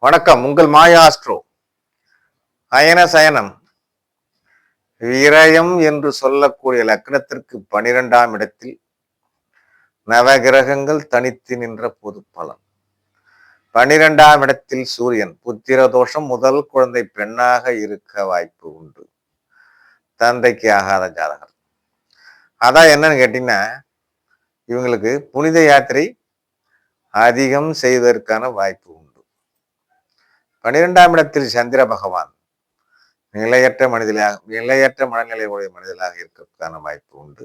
வணக்கம். உங்கள் மாயாஸ்ட்ரோ. அயன சயனம் விரயம் என்று சொல்லக்கூடிய லக்னத்திற்கு 12ஆம் இடத்தில் நவகிரகங்கள் தனித்து நின்ற பொது பலன். 12ஆம் இடத்தில் சூரியன் புத்திர தோஷம், முதல் குழந்தை பெண்ணாக இருக்க வாய்ப்பு உண்டு. தந்தைக்கு ஆகாத ஜாதகர். அதான் என்னன்னு கேட்டீங்கன்னா, இவங்களுக்கு புனித யாத்திரை அதிகம் செய்வதற்கான வாய்ப்பு உண்டு. 12ஆம் இடத்தில் சந்திர பகவான் நிலையற்ற மனநிலை உடைய மனிதனாக இருக்கிறதுக்கான வாய்ப்பு உண்டு.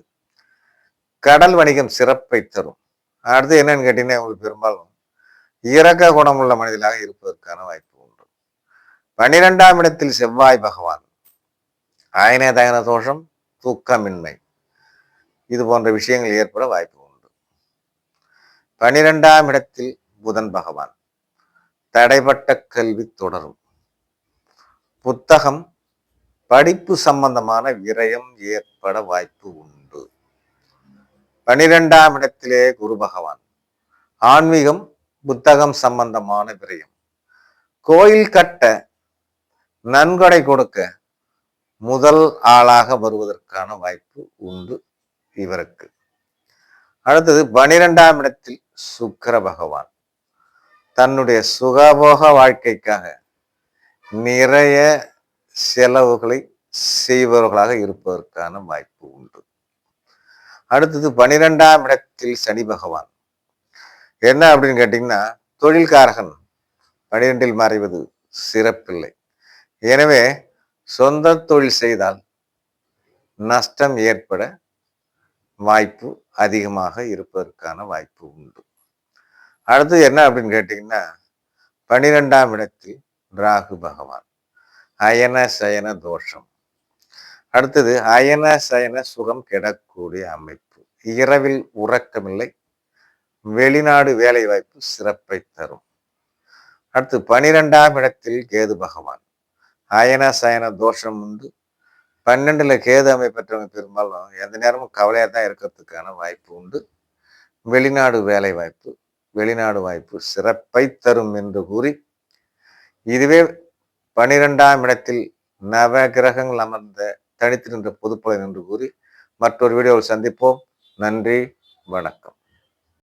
கடல் வணிகம் சிறப்பை தரும். அடுத்து என்னன்னு கேட்டீங்கன்னா, உங்களுக்கு பெரும்பாலும் இரக்க குணமுள்ள மனிதனாக இருப்பதற்கான வாய்ப்பு உண்டு. 12ஆம் இடத்தில் செவ்வாய் பகவான் அயன தயன தோஷம், தூக்கமின்மை, இது போன்ற விஷயங்கள் ஏற்பட வாய்ப்பு உண்டு. 12ஆம் இடத்தில் புதன் பகவான் தடைப்பட்ட கல்வி தொடரும். புத்தகம் படிப்பு சம்பந்தமான விரயம் ஏற்பட வாய்ப்பு உண்டு. 12ஆம் இடத்திலே குரு பகவான் ஆன்மீகம், புத்தகம் சம்பந்தமான விரயம். கோயில் கட்ட, நன்கொடை கொடுக்க முதல் ஆளாக வருவதற்கான வாய்ப்பு உண்டு இவருக்கு. அடுத்தது 12ஆம் இடத்தில் சுக்கிர பகவான் தன்னுடைய சுகபோக வாழ்க்கைக்காக நிறைய செலவுகளை செய்பவர்களாக இருப்பதற்கான வாய்ப்பு உண்டு. அடுத்தது 12ஆம் இடத்தில் சனி பகவான் என்ன அப்படின்னு கேட்டீங்கன்னா, தொழில்காரகன் 12இல் மறைவது சிறப்பில்லை. எனவே சொந்த தொழில் செய்தால் நஷ்டம் ஏற்பட வாய்ப்பு அதிகமாக இருப்பதற்கான வாய்ப்பு உண்டு. அடுத்து என்ன அப்படின்னு கேட்டீங்கன்னா, 12ஆம் இடத்தில் ராகு பகவான் அயன சயன தோஷம். அடுத்தது அயன சயன சுகம் கெடக்கூடிய அமைப்பு. இரவில் உறக்கமில்லை, வெளிநாடு வேலை வாய்ப்பு சிறப்பை தரும். அடுத்து 12ஆம் இடத்தில் கேது பகவான் அயன சயன தோஷம் உண்டு. 12ல் கேது அமைப்பற்றவங்க பெரும்பாலும் எந்த நேரமும் கவலையாக தான் இருக்கிறதுக்கான வாய்ப்பு உண்டு. வெளிநாடு வேலை வாய்ப்பு, வெளிநாடு வாய்ப்பு சிறப்பை தரும் என்று கூறி, இதுவே 12ஆம் இடத்தில் நவ கிரகங்கள் அமர்ந்த தனித்து நின்ற பொதுப்பலன் என்று கூறி மற்றொரு வீடியோவில் சந்திப்போம். நன்றி, வணக்கம்.